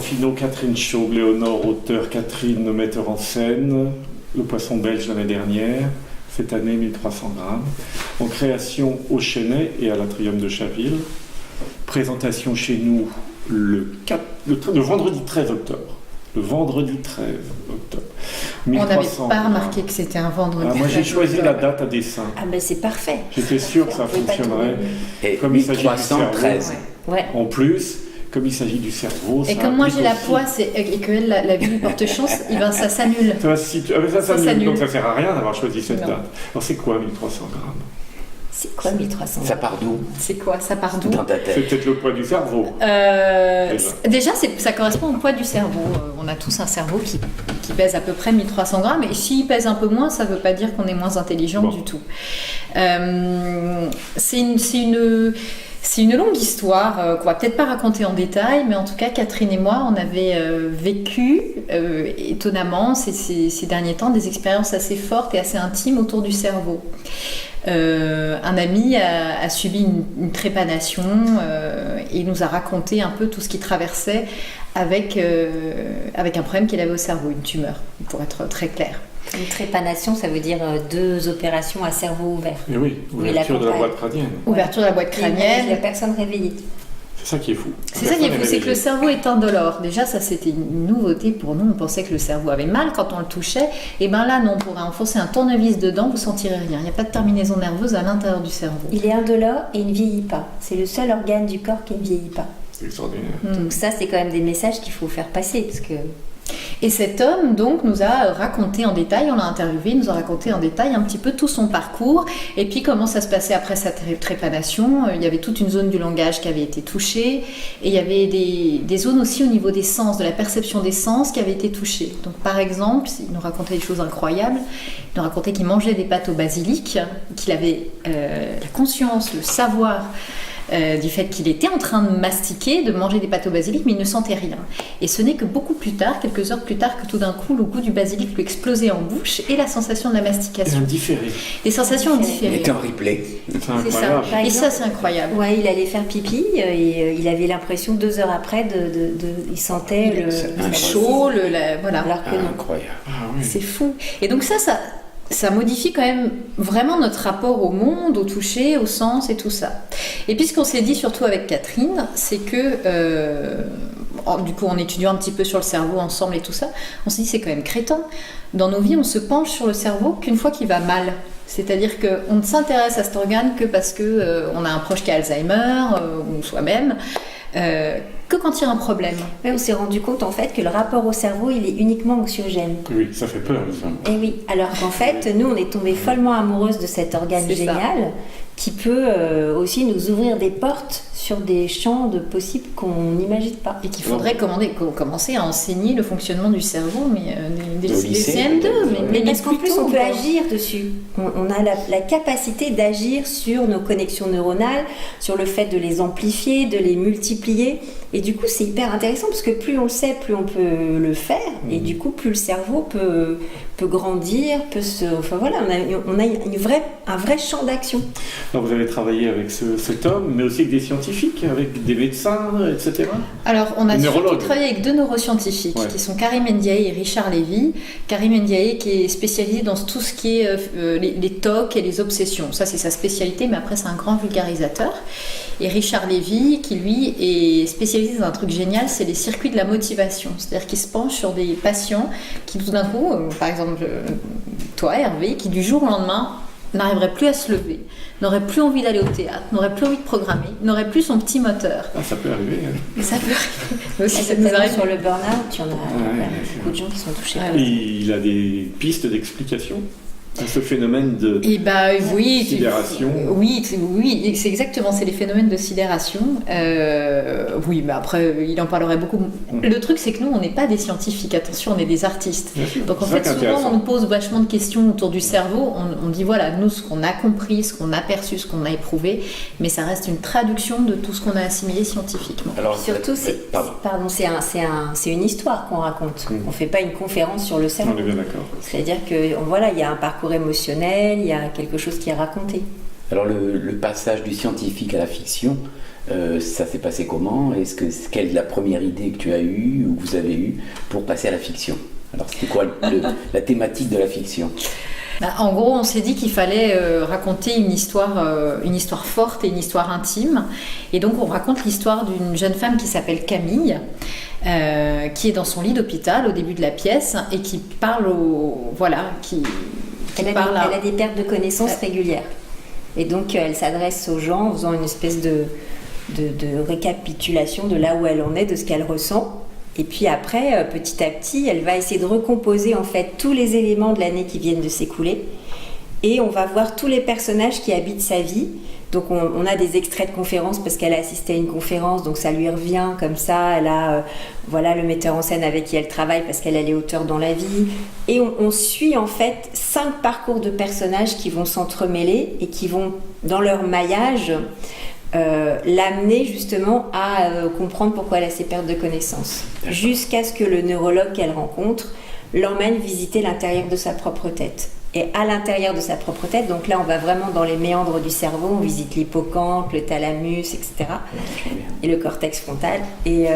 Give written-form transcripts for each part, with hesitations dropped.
Finot, Catherine Chauve, Léonore, auteur, Catherine, metteur en scène. Le Poisson belge l'année dernière. Cette année, 1300 grammes. En création au Chesnay et à l'Atrium de Chaville. Présentation chez nous le vendredi 13 octobre. Le vendredi 13 octobre. On n'avait 1300 pas remarqué grammes. que c'était un vendredi. Moi, j'ai 13 choisi la octobre. date à dessein. Ah ben c'est parfait. J'étais sûr que ça On pouvait pas fonctionnerait. Et Comme il s'agit du 1313. cerveau. Ouais. En plus, comme il s'agit du cerveau, Et ça comme moi implique j'ai la aussi- poisse et que elle, la vie lui porte chance, ça s'annule. Ça, ça Ça s'annule. s'annule. Donc ça sert à rien d'avoir choisi cette Non. date. Alors c'est quoi 1300 grammes? C'est quoi 1300? Ça part d'où C'est quoi? Ça part d'où? dans ta C'est tête? peut-être le poids du cerveau. Déjà, ça correspond au poids du cerveau. On a tous un cerveau qui pèse à peu près 1300 grammes. Et s'il pèse un peu moins, ça ne veut pas dire qu'on est moins intelligent Bon. du tout. C'est une longue histoire qu'on va peut-être pas raconter en détail, mais en tout cas, Catherine et moi, on avait vécu étonnamment ces derniers temps des expériences assez fortes et assez intimes autour du cerveau. Un ami a subi une trépanation et nous a raconté un peu tout ce qu'il traversait avec un problème qu'il avait au cerveau, une tumeur, pour être très clair. Une trépanation, ça veut dire 2 opérations à cerveau ouvert. Et oui, ouverture de la boîte crânienne. Ouverture de la boîte La crânienne. personne réveillée. C'est ça qui est fou. C'est ça qui est fou, c'est que le réveillé. cerveau est indolore. Déjà, ça c'était une nouveauté pour nous. On pensait que le cerveau avait mal quand on le touchait. Et bien là, non, on pourrait enfoncer un tournevis dedans, vous sentirez rien. Il n'y a pas de terminaison nerveuse à l'intérieur du cerveau. Il est indolore et il ne vieillit pas. C'est le seul organe du corps qui ne vieillit pas. C'est extraordinaire. Donc ça, c'est quand même des messages qu'il faut faire passer. Parce que Et cet homme, donc, nous a raconté en détail, on l'a interviewé, il nous a raconté en détail un petit peu tout son parcours et puis comment ça se passait après sa trépanation. Il y avait toute une zone du langage qui avait été touchée et il y avait des zones aussi au niveau des sens, de la perception des sens qui avaient été touchées. Donc, par exemple, il nous racontait des choses incroyables. Il nous racontait qu'il mangeait des pâtes au basilic, qu'il avait la conscience, le savoir du fait qu'il était en train de mastiquer, de manger des pâtes au basilic, mais il ne sentait rien. Et ce n'est que beaucoup plus tard, quelques heures plus tard, que tout d'un coup, le goût du basilic lui explosait en bouche et la sensation de la C'est mastication. un différé. Des sensations Il différées. était en replay. C'est C'est ça. incroyable. Par Et exemple, ça, c'est incroyable. ouais, il allait faire pipi et il avait l'impression 2 heures après, il sentait Un Chaud, voilà. Alors que non. Incroyable. Ah oui. C'est fou. Et donc ça modifie quand même vraiment notre rapport au monde, au toucher, au sens et tout ça. Et puis ce qu'on s'est dit surtout avec Catherine, c'est que, du coup en étudiant un petit peu sur le cerveau ensemble et tout ça, on s'est dit c'est quand même crétin. Dans nos vies, on se penche sur le cerveau qu'une fois qu'il va mal. C'est-à-dire qu'on ne s'intéresse à cet organe que parce qu'on a un proche qui a Alzheimer, ou soi-même, que quand il y a un problème. Ouais, on s'est rendu compte en fait que le rapport au cerveau, il est uniquement anxiogène. Oui, ça fait peur, ça. Et oui, alors qu'en fait, nous, on est tombé follement amoureuse de cet organe C'est ça. génial qui peut aussi nous ouvrir des portes sur des champs de possibles qu'on n'imagine pas. Et qu'il faudrait commencer à enseigner le fonctionnement du cerveau, mais des Au lycée, CM2, peut-être. mais Parce qu'en plus, plutôt, on peut quoi. agir dessus. On a la capacité d'agir sur nos connexions neuronales, sur le fait de les amplifier, de les multiplier. Et du coup, c'est hyper intéressant parce que plus on le sait, plus on peut le faire. Et du coup, plus le cerveau peut grandir, enfin voilà, on a un vrai champ d'action. Alors vous avez travaillé avec cet homme, mais aussi avec des scientifiques, avec des médecins, etc. Alors, on a surtout Neurologue. travaillé avec 2 neuroscientifiques Ouais. qui sont Karim Ndiaye et Richard Lévy. Karim Ndiaye qui est spécialisé dans tout ce qui est les TOC et les obsessions. Ça, c'est sa spécialité, mais après, c'est un grand vulgarisateur. Et Richard Lévy, qui lui est spécialisé dans un truc génial, c'est les circuits de la motivation. C'est-à-dire qu'il se penche sur des patients qui, tout d'un coup, par exemple, toi, Hervé, qui du jour au lendemain n'arriverait plus à se lever, n'aurait plus envie d'aller au théâtre, n'aurait plus envie de programmer, n'aurait plus son petit moteur. Ah, ça peut arriver. Hein. Et ça peut arriver. Mais aussi, ça nous Notamment arrive sur le burn-out, il y en a Ouais. beaucoup de gens qui sont touchés par Ouais. Et il a des pistes d'explication à ce phénomène de Et bah oui, sidération. Oui, c'est exactement, c'est les phénomènes de sidération. Oui, mais après, il en parlerait beaucoup. Le truc, c'est que nous, on n'est pas des scientifiques, attention, on est des artistes. Bien sûr. Donc en C'est ça fait, qui est souvent, intéressant. on nous pose vachement de questions autour du cerveau. On dit, voilà, nous, ce qu'on a compris, ce qu'on a perçu, ce qu'on a éprouvé, mais ça reste une traduction de tout ce qu'on a assimilé scientifiquement. Alors, Surtout, c'est une histoire qu'on raconte. On ne fait pas une conférence sur le cerveau. On est bien d'accord. C'est-à-dire que voilà, il y a un parcours émotionnel, il y a quelque chose qui est raconté. Alors le passage du scientifique à la fiction, ça s'est passé comment? Quelle est la première idée que tu as eue ou que vous avez eue pour passer à la fiction? Alors c'était quoi la thématique de la fiction? En gros, on s'est dit qu'il fallait raconter une histoire forte et une histoire intime. Et donc, on raconte l'histoire d'une jeune femme qui s'appelle Camille, qui est dans son lit d'hôpital au début de la pièce et qui parle Elle a des pertes de connaissances régulières. Et donc, elle s'adresse aux gens en faisant une espèce de récapitulation de là où elle en est, de ce qu'elle ressent. Et puis après, petit à petit, elle va essayer de recomposer en fait tous les éléments de l'année qui viennent de s'écouler. Et on va voir tous les personnages qui habitent sa vie. Donc on a des extraits de conférences parce qu'elle a assisté à une conférence, donc ça lui revient comme ça. Elle a le metteur en scène avec qui elle travaille parce qu'elle est auteure dans la vie. Et on suit en fait 5 parcours de personnages qui vont s'entremêler et qui vont, dans leur maillage, l'amener justement à comprendre pourquoi elle a ces pertes de connaissances. Jusqu'à ce que le neurologue qu'elle rencontre l'emmène visiter l'intérieur de sa propre tête. Et à l'intérieur de sa propre tête, donc là on va vraiment dans les méandres du cerveau, on visite l'hippocampe, le thalamus, etc. Et le cortex frontal. Et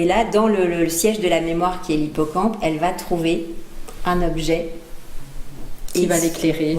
là, dans le siège de la mémoire qui est l'hippocampe, elle va trouver un objet qui va l'éclairer,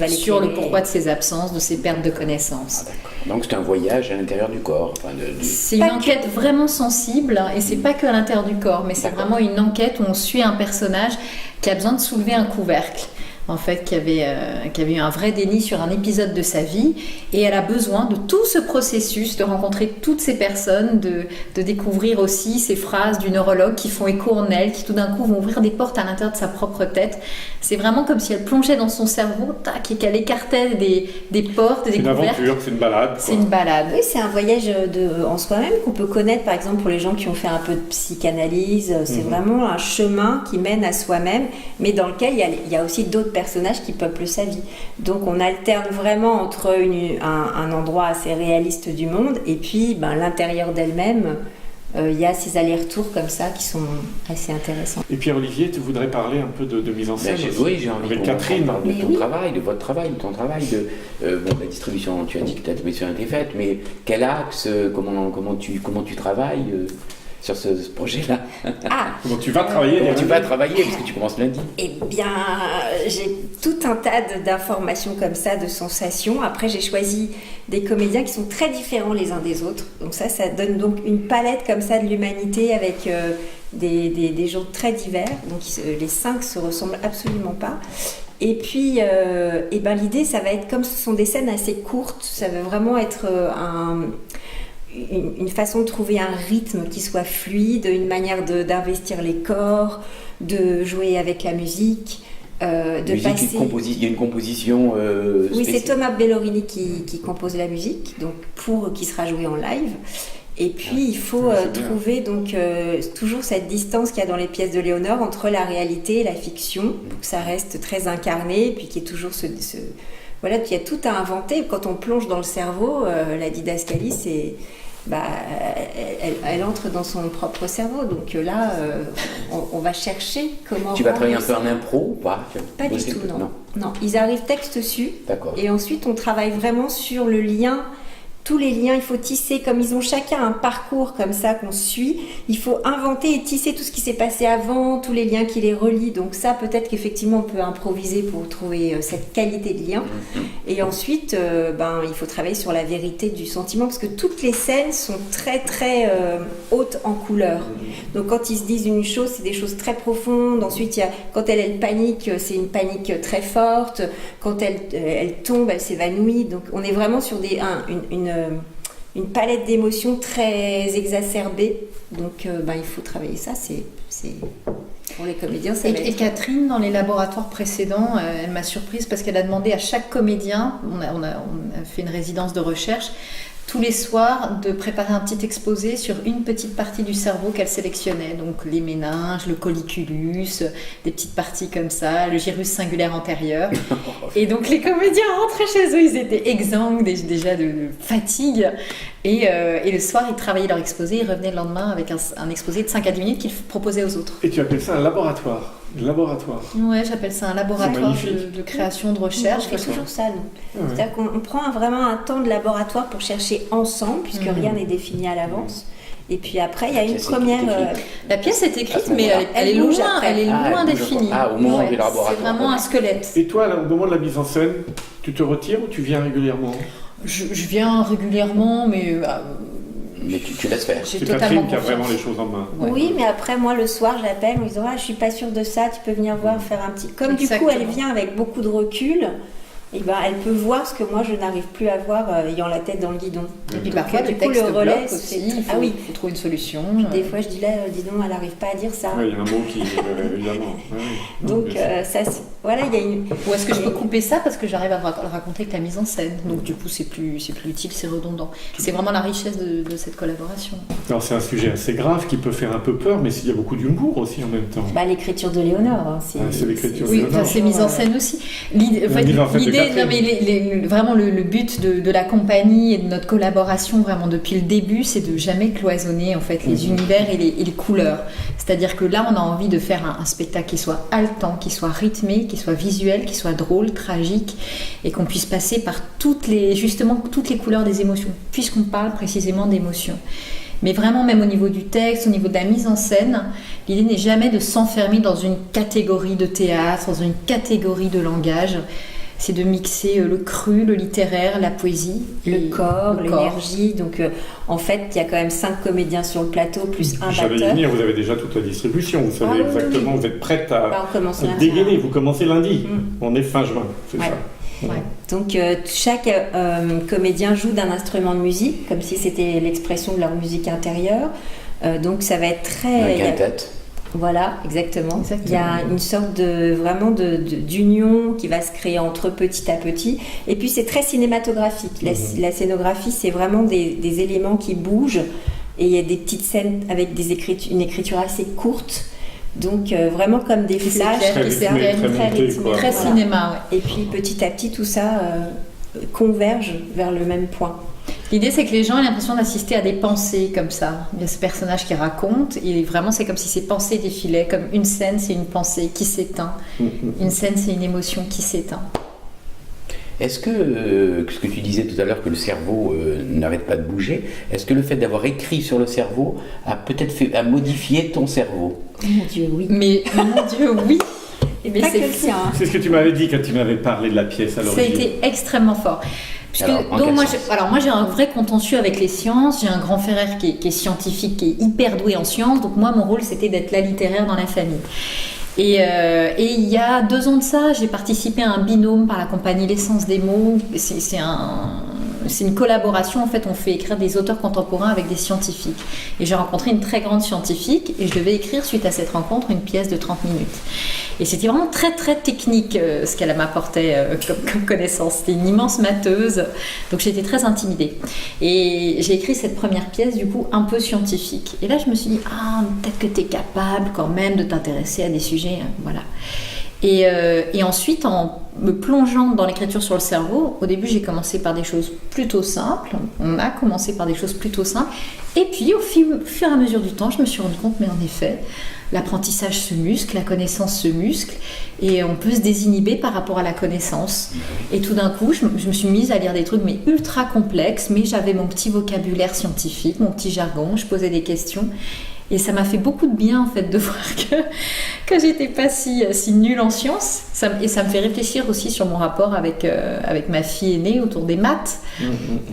sur le pourquoi de ses absences, de ses pertes de connaissances. Ah, d'accord. Donc c'est un voyage à l'intérieur du corps. C'est une enquête vraiment sensible, et c'est pas que à l'intérieur du corps, mais c'est vraiment une enquête où on suit un personnage qui a besoin de soulever un couvercle. En fait, qui avait eu un vrai déni sur un épisode de sa vie, et elle a besoin de tout ce processus, de rencontrer toutes ces personnes, de découvrir aussi ces phrases du neurologue qui font écho en elle, qui tout d'un coup vont ouvrir des portes à l'intérieur de sa propre tête. C'est vraiment comme si elle plongeait dans son cerveau, tac, et qu'elle écartait des portes, des couvercles. C'est une aventure, c'est une balade. C'est une balade. Oui, c'est un voyage en soi-même qu'on peut connaître, par exemple, pour les gens qui ont fait un peu de psychanalyse. C'est vraiment un chemin qui mène à soi-même, mais dans lequel il y a aussi d'autres personnages qui peuplent sa vie. Donc on alterne vraiment entre un endroit assez réaliste du monde et puis l'intérieur d'elle-même. Il y a ces allers-retours comme ça qui sont assez intéressants. Et Pierre-Olivier, tu voudrais parler un peu de mise en scène Oui, j'ai envie avec qu'on Catherine. parle de ton travail, de votre travail, de ton travail, la distribution. Tu as dit que la distribution a été faite, mais quel axe, comment tu travailles sur ce projet-là? Comment tu vas travailler? Comment tu vas travailler, parce que tu commences lundi? Eh bien, j'ai tout un tas d'informations comme ça, de sensations. Après, j'ai choisi des comédiens qui sont très différents les uns des autres. Donc ça donne donc une palette comme ça de l'humanité avec des gens très divers. Donc les 5 se ressemblent absolument pas. Et puis, l'idée, ça va être, comme ce sont des scènes assez courtes, ça va vraiment être une façon de trouver un rythme qui soit fluide, une manière d'investir les corps, de jouer avec la musique, de passer... Il y a une composition Oui, spéciale. c'est Thomas Bellorini qui compose la musique, donc qui sera jouée en live. Et puis il faut trouver donc toujours cette distance qu'il y a dans les pièces de Léonore entre la réalité et la fiction, pour que ça reste très incarné, puis qu'il y ait toujours voilà, il y a tout à inventer. Quand on plonge dans le cerveau, la didascalie, c'est... elle entre dans son propre cerveau. Donc là, on va chercher comment... Tu vas travailler un peu en impro ou pas? Pas du tout, non. Ils arrivent texte dessus. D'accord. Et ensuite, on travaille vraiment sur le lien. Tous les liens, il faut tisser, comme ils ont chacun un parcours comme ça qu'on suit, il faut inventer et tisser tout ce qui s'est passé avant, tous les liens qui les relient. Donc ça, peut-être qu'effectivement, on peut improviser pour trouver cette qualité de lien. Et ensuite, il faut travailler sur la vérité du sentiment, parce que toutes les scènes sont très, très hautes en couleur. Donc quand ils se disent une chose, c'est des choses très profondes. Ensuite, quand elle panique, c'est une panique très forte. Quand elle tombe, elle s'évanouit. Donc on est vraiment sur une palette d'émotions très exacerbée. Donc il faut travailler ça. C'est pour les comédiens. Et Catherine, dans les laboratoires précédents, elle m'a surprise parce qu'elle a demandé à chaque comédien, on a fait une résidence de recherche, tous les soirs de préparer un petit exposé sur une petite partie du cerveau qu'elle sélectionnait. Donc les méninges, le colliculus, des petites parties comme ça, le gyrus singulaire antérieur. Et donc les comédiens rentraient chez eux, ils étaient exsangues déjà de fatigue. Et le soir, ils travaillaient leur exposé, ils revenaient le lendemain avec un exposé de 5 à 10 minutes qu'ils proposaient aux autres. Et tu appelles ça un laboratoire? Laboratoire. Ouais, j'appelle ça un C'est laboratoire magnifique. de création, de On recherche. fait toujours ça, nous. Ouais. C'est-à-dire qu'on prend vraiment un temps de laboratoire pour chercher ensemble, puisque rien n'est défini à l'avance. Et puis après, il y a une C'est première... écrit. La pièce est À écrite, ce mais moment-là. elle est Elle bouge loin, après. elle est Ah, loin elle bouge définie. encore. Ah, au moment du laboratoire. C'est vraiment un squelette. Et toi, là, au moment de la mise en scène, tu te retires ou tu viens régulièrement? Je viens régulièrement, mais Mais tu laisses faire. j'ai C'est totalement Catherine qui a confiance. vraiment les choses en main. Ouais. Oui, mais après, moi, le soir, je l'appelle en lui disant, je suis pas sûre de ça, tu peux venir voir, faire un petit... Comme du coup, elle Exactement. vient avec beaucoup de recul, et ben, elle peut voir ce que moi, je n'arrive plus à voir ayant la tête dans le guidon. Et puis Donc, parfois, du le coup, texte le relais, bloque aussi. Il faut, Ah oui. faut trouver une solution. Des fois, je dis là, dis donc, elle n'arrive pas à dire ça. Ouais, il y a un mot qui... évidemment. Ouais, oui. Donc, Bien sûr. ça, voilà, il y a une... Ou est-ce que je peux couper ça parce que j'arrive à le raconter avec la mise en scène. Donc du coup, c'est plus utile, c'est redondant. C'est vraiment la richesse de cette collaboration. Alors, c'est un sujet assez grave qui peut faire un peu peur, mais il y a beaucoup d'humour aussi en même temps. Bah, l'écriture de Léonore. Hein, Ah, c'est l'écriture de Oui, Léonore. enfin, c'est mise en scène aussi. L'idée, La mise en scène de Catherine. non, mais vraiment le but de la compagnie et de notre collaboration vraiment depuis le début, c'est de jamais cloisonner en fait les univers et les couleurs. C'est-à-dire que là, on a envie de faire un spectacle qui soit haletant, qui soit rythmé, qui soit visuel, qui soit drôle, tragique, et qu'on puisse passer par toutes les couleurs des émotions, puisqu'on parle précisément d'émotions. Mais vraiment, même au niveau du texte, au niveau de la mise en scène, l'idée n'est jamais de s'enfermer dans une catégorie de théâtre, dans une catégorie de langage. C'est de mixer le cru, le littéraire, la poésie. Le corps, le corps. l'énergie. Donc, en fait, il y a quand même 5 comédiens sur le plateau, plus un J'allais y batteur. venir, vous avez déjà toute la distribution, vous savez Ah oui, exactement, oui. vous êtes prête à Bah, on commence lundi, dégainer, hein. vous commencez lundi, Mm. on est fin juin, c'est Ouais. ça. Ouais. Donc, chaque comédien joue d'un instrument de musique, comme si c'était l'expression de leur musique intérieure. Donc, ça va être très... Avec il y a- un tête. Voilà, exactement. Exactement. Il y a une sorte d'union qui va se créer entre eux petit à petit. Et puis c'est très cinématographique. La scénographie, c'est vraiment des éléments qui bougent. Et il y a des petites scènes avec une écriture assez courte. Donc vraiment comme des flashs. clair, Très qui rythmé, s'éteignent, très monté, rythmé. quoi. Très Voilà. cinéma, ouais. Et puis petit à petit, tout ça converge vers le même point. L'idée, c'est que les gens aient l'impression d'assister à des pensées comme ça. Il y a ce personnage qui raconte, et vraiment, c'est comme si ces pensées défilaient. Comme une scène, c'est une pensée qui s'éteint. Une scène, c'est une émotion qui s'éteint. Est-ce que ce que tu disais tout à l'heure, que le cerveau n'arrête pas de bouger, est-ce que le fait d'avoir écrit sur le cerveau a peut-être a modifié ton cerveau? Mon Dieu, oui. Mais mon Dieu, oui. Mais Pas c'est que le fou. sien. hein. C'est ce que tu m'avais dit quand tu m'avais parlé de la pièce à Ça a l'origine. été extrêmement fort. Puisque, Alors, en donc quel moi, sens moi j'ai un vrai contentieux avec les sciences. J'ai un grand frère qui est scientifique, qui est hyper doué en sciences. Donc moi, mon rôle, c'était d'être la littéraire dans la famille. Et il y a 2 ans de ça, j'ai participé à un binôme par la compagnie L'Essence des mots. C'est une collaboration, en fait, on fait écrire des auteurs contemporains avec des scientifiques. Et j'ai rencontré une très grande scientifique et je devais écrire, suite à cette rencontre, une pièce de 30 minutes. Et c'était vraiment très très technique ce qu'elle m'apportait comme connaissance. C'était une immense matheuse, donc j'étais très intimidée. Et j'ai écrit cette première pièce, du coup, un peu scientifique. Et là, je me suis dit, peut-être que tu es capable quand même de t'intéresser à des sujets, voilà. Et ensuite, en me plongeant dans l'écriture sur le cerveau, au début, j'ai commencé par des choses plutôt simples. On a commencé par des choses plutôt simples. Et puis, au fur et à mesure du temps, je me suis rendu compte, mais en effet, l'apprentissage se muscle, la connaissance se muscle, et on peut se désinhiber par rapport à la connaissance. Et tout d'un coup, je me suis mise à lire des trucs mais ultra complexes, mais j'avais mon petit vocabulaire scientifique, mon petit jargon, je posais des questions. Et ça m'a fait beaucoup de bien en fait de voir que j'étais pas si nulle en sciences. Et ça me fait réfléchir aussi sur mon rapport avec ma fille aînée autour des maths.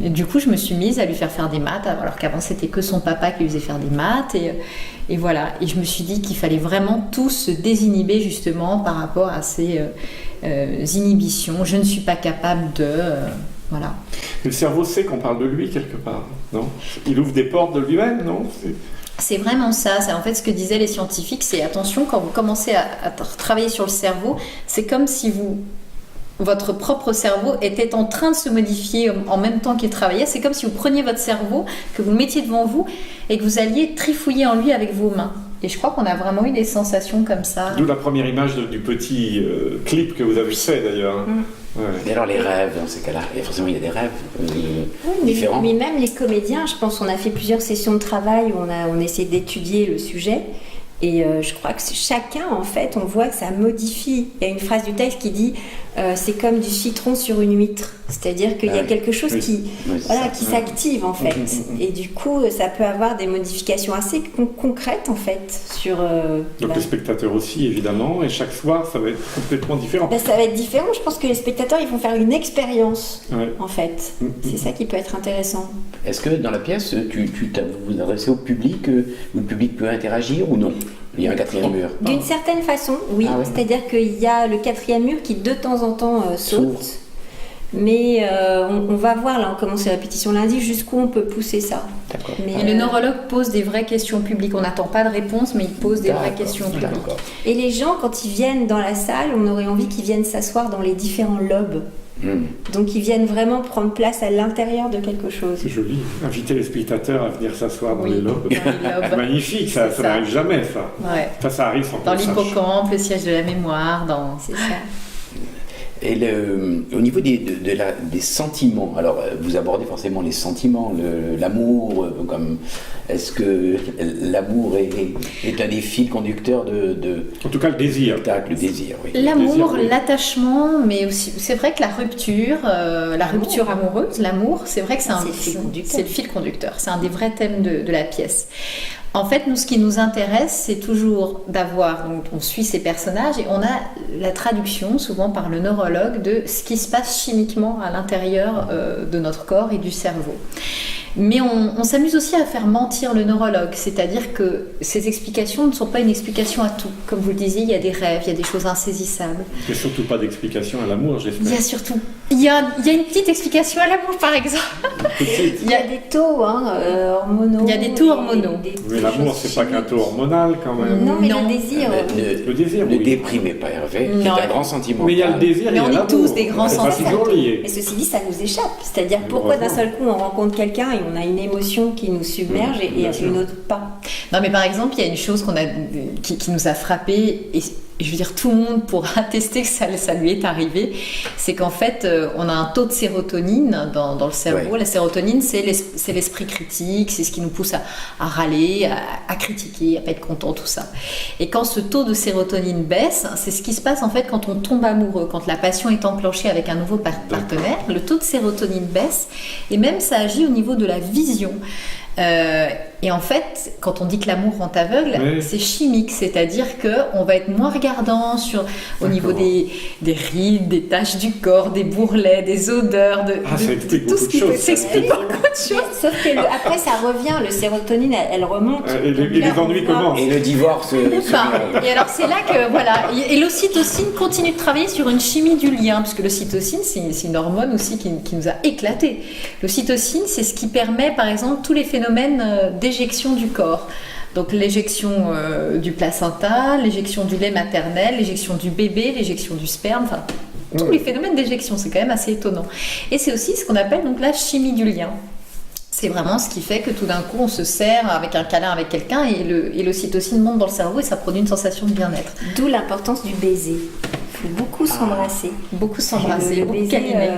Et du coup, je me suis mise à lui faire des maths, alors qu'avant c'était que son papa qui lui faisait faire des maths. Et voilà. Et je me suis dit qu'il fallait vraiment tous se désinhiber justement par rapport à ces inhibitions. Je ne suis pas capable de... voilà. Le cerveau sait qu'on parle de lui quelque part, non? Il ouvre des portes de lui-même, non? C'est vraiment ça. C'est en fait ce que disaient les scientifiques, c'est attention, quand vous commencez à travailler sur le cerveau, c'est comme si votre propre cerveau était en train de se modifier en même temps qu'il travaillait. C'est comme si vous preniez votre cerveau, que vous le mettiez devant vous et que vous alliez trifouiller en lui avec vos mains. Et je crois qu'on a vraiment eu des sensations comme ça. D'où la première image du petit clip que vous avez fait d'ailleurs. Ouais. Et alors les rêves dans ces cas-là, et forcément il y a des rêves Oui, différents. mais même les comédiens, je pense qu'on a fait plusieurs sessions de travail où on essaie d'étudier le sujet. Et je crois que chacun, en fait, on voit que ça modifie. Il y a une phrase du texte qui dit c'est comme du citron sur une huître. C'est-à-dire qu'il y a quelque chose qui s'active, en fait. Et du coup, ça peut avoir des modifications assez concrètes, en fait, sur... Donc les spectateurs aussi, évidemment, et chaque soir, ça va être complètement différent. Ça va être différent. Je pense que les spectateurs, ils vont faire une expérience, en fait. C'est ça qui peut être intéressant. Est-ce que dans la pièce, vous vous adressez au public, où le public peut interagir ou non? Il y a un quatrième mur. D'une certaine façon, oui. Ah ouais. C'est-à-dire qu'il y a le quatrième mur qui, de temps en temps, saute. Mais on va voir, là, on commence les répétitions lundi, jusqu'où on peut pousser ça. D'accord. Et le neurologue pose des vraies questions publiques. On n'attend pas de réponse, mais il pose des vraies questions publiques. D'accord. Et les gens, quand ils viennent dans la salle, on aurait envie qu'ils viennent s'asseoir dans les différents lobes. Donc ils viennent vraiment prendre place à l'intérieur de quelque chose. C'est joli. Inviter les spectateurs à venir s'asseoir dans Oui, les lobes. dans les lobes. Magnifique, ça n'arrive jamais, ça. Ouais. Ça arrive sans Dans qu'on sache. l'hippocampe, le siège de la mémoire, C'est ça. Et au niveau des sentiments, alors vous abordez forcément les sentiments, l'amour, comme est-ce que l'amour est un des fils conducteurs de En tout cas, le désir. spectacle, le désir, oui. l'amour, oui. l'attachement, mais aussi, c'est vrai que la rupture amoureuse, l'amour, c'est vrai que c'est le fil conducteur. C'est un des vrais thèmes de la pièce. En fait, nous, ce qui nous intéresse, c'est toujours d'avoir, donc on suit ces personnages et on a la traduction, souvent par le neurologue, de ce qui se passe chimiquement à l'intérieur de notre corps et du cerveau. Mais on s'amuse aussi à faire mentir le neurologue, c'est-à-dire que ces explications ne sont pas une explication à tout. Comme vous le disiez, il y a des rêves, il y a des choses insaisissables. Il n'y a surtout pas d'explication à l'amour, j'espère. Il y a une petite explication à l'amour, par exemple. Il y a des taux hormonaux. Il y a des taux hormonaux. Mais l'amour, c'est pas qu'un taux hormonal, quand même. Non, mais Non. le désir. Le désir, Ne oui. déprimez pas Hervé, c'est Non. un grand sentiment. Mais il y a le désir, Mais il y a on est l'amour. tous des grands C'est pas sentiments. toujours lié. Mais ceci dit, ça nous échappe. C'est-à-dire pourquoi d'un seul coup on rencontre quelqu'un et on a une émotion qui nous submerge et bien sûr. une autre pas. Non, mais par exemple, il y a une chose qui nous a frappé, et je veux dire, tout le monde pourra attester que ça lui est arrivé, c'est qu'en fait, on a un taux de sérotonine dans le cerveau. Ouais. La sérotonine, c'est l'esprit critique, c'est ce qui nous pousse à râler, à critiquer, à pas être content, tout ça. Et quand ce taux de sérotonine baisse, c'est ce qui se passe en fait quand on tombe amoureux, quand la passion est enclenchée avec un nouveau partenaire, le taux de sérotonine baisse, et même ça agit au niveau de la vision. Et en fait, quand on dit que l'amour rend aveugle, Oui. c'est chimique, c'est-à-dire qu'on va être moins regardant au niveau des rides, des taches du corps, des bourrelets, des odeurs, de Ça explique tout ce beaucoup qui de peut choses. s'expliquer beaucoup de choses. Sauf que après ça revient, le sérotonine elle remonte. Et les ennuis commencent. Et le divorce. Et alors c'est là que voilà, et l'ocytocine continue de travailler sur une chimie du lien, puisque l'ocytocine c'est une hormone aussi qui nous a éclaté. L'ocytocine c'est ce qui permet par exemple tous les phénomènes d'éjection du corps. Donc l'éjection du placenta, l'éjection du lait maternel, l'éjection du bébé, l'éjection du sperme, enfin tous les phénomènes d'éjection, c'est quand même assez étonnant. Et c'est aussi ce qu'on appelle donc la chimie du lien. C'est vraiment ce qui fait que tout d'un coup on se serre avec un câlin avec quelqu'un et l'ocytocine monte dans le cerveau et ça produit une sensation de bien-être. D'où l'importance du baiser. Il faut beaucoup s'embrasser. Beaucoup s'embrasser, Le beaucoup baiser câliner.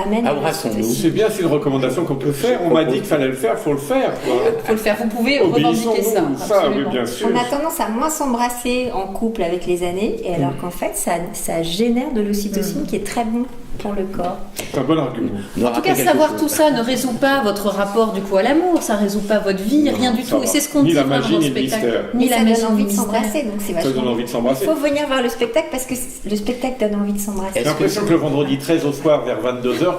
amène à Abraçons-nous. l'ocytocine. C'est bien, c'est une recommandation qu'on peut faire. On m'a dit qu'il fallait le faire, faut le faire. Quoi. Faut le faire, vous pouvez revendiquer ça. Obéissons-nous. Ça, oui, absolument. bien sûr. On a tendance à moins s'embrasser en couple avec les années, et alors qu'en fait, ça génère de l'ocytocine qui est très bon pour le corps. C'est un bon argument. En tout cas, savoir tout ça ne résout pas votre rapport du coup à l'amour, ça résout pas votre vie, Non, rien du ça tout. va. Et c'est ce qu'on Ni dit la vraiment magie, dans le ni le spectacle. mystère. Ni Mais la ça magie, donne ni envie le de mystère. s'embrasser, donc c'est Ça vachement donne envie de s'embrasser. Il faut venir voir le spectacle parce que le spectacle donne envie de s'embrasser. J'ai l'impression que le vendredi 13 au soir, vers 22h,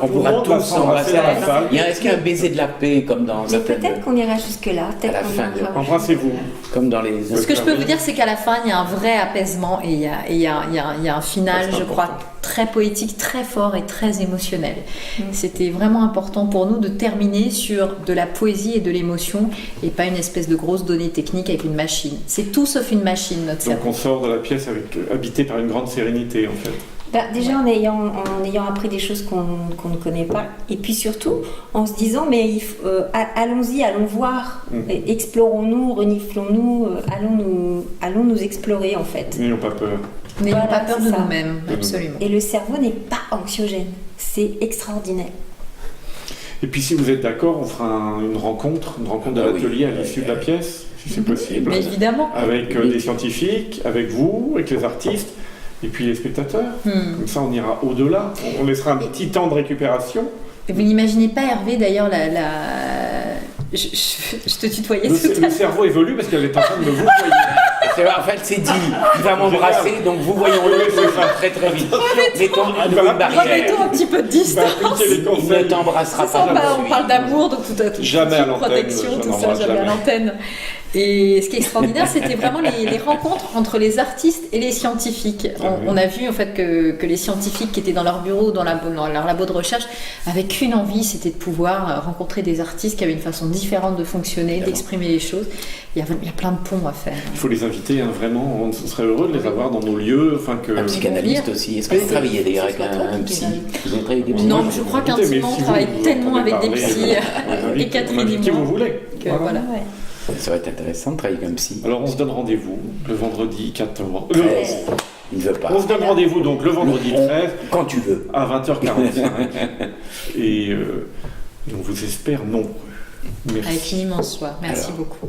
On tout le pourra monde va tous s'embrasser s'embrasser à la salle. Est-ce qu'il y a un baiser de la paix comme dans Mais certaines- peut-être qu'on ira jusque-là, À peut-être la qu'on fin de- ira. Embrassez-vous. comme dans les. Ce que je peux vous dire, c'est qu'à la fin, il y a un vrai apaisement et il y a un final, Ça, c'est je crois, important. très poétique, très fort et très émotionnel. C'était vraiment important pour nous de terminer sur de la poésie et de l'émotion et pas une espèce de grosse donnée technique avec une machine. C'est tout sauf une machine, notre Donc cerveau. on sort de la pièce habité par une grande sérénité, en fait. Déjà en ayant appris des choses qu'on ne connaît pas, et puis surtout en se disant mais allons-y, allons voir, explorons-nous, reniflons-nous, allons nous explorer en fait. N'ayons pas peur. N'ayons Voilà, pas peur c'est de ça. nous-mêmes, absolument. Et le cerveau n'est pas anxiogène, c'est extraordinaire. Et puis si vous êtes d'accord, on fera une rencontre de Ah oui. l'atelier à l'issue de la pièce. si c'est possible. Mais évidemment. Avec des scientifiques, avec vous, avec les artistes, et puis les spectateurs. Comme ça, on ira au-delà. On laissera un petit temps de récupération. Vous n'imaginez pas, Hervé, d'ailleurs, je te tutoyais tout à Le l'heure. cerveau évolue parce qu'elle est en train de me vous voyer. En fait, c'est dit, il va m'embrasser, donc vous voyons-le très très vite. Mettons une barrière. Remettons un petit peu de Il va distance. appliquer les Il ne conseils. t'embrassera Ça, pas. on parle d'amour, donc tout à tout. Jamais à l'antenne, Protection, je tout ça, n'embrasse jamais à jamais. l'antenne. Et ce qui est extraordinaire, c'était vraiment les rencontres entre les artistes et les scientifiques. On a vu en fait que les scientifiques qui étaient dans leur bureau, dans leur labo de recherche, avaient qu'une envie, c'était de pouvoir rencontrer des artistes qui avaient une façon différente de fonctionner, d'exprimer les choses. Il y a plein de ponts à faire. Il faut les inviter, hein, vraiment. On serait heureux de les avoir dans nos lieux. Un psychanalyste aussi. Est-ce que vous travaillez d'ailleurs avec un psy? Vous avez travaillé avec des psy? Non, je crois qu'intimement, on travaille tellement avec des psys. Et Catherine et qui moi. vous voulez. Que voilà. Ça va être intéressant de travailler avec un psy. Alors on se donne rendez-vous le vendredi 14. 13. Il ne veut pas. On se donne rendez-vous donc le vendredi 13 Quand tu veux. à 20h45. Et on vous espère nombreux. Merci. Avec une immense joie. Merci Alors. beaucoup.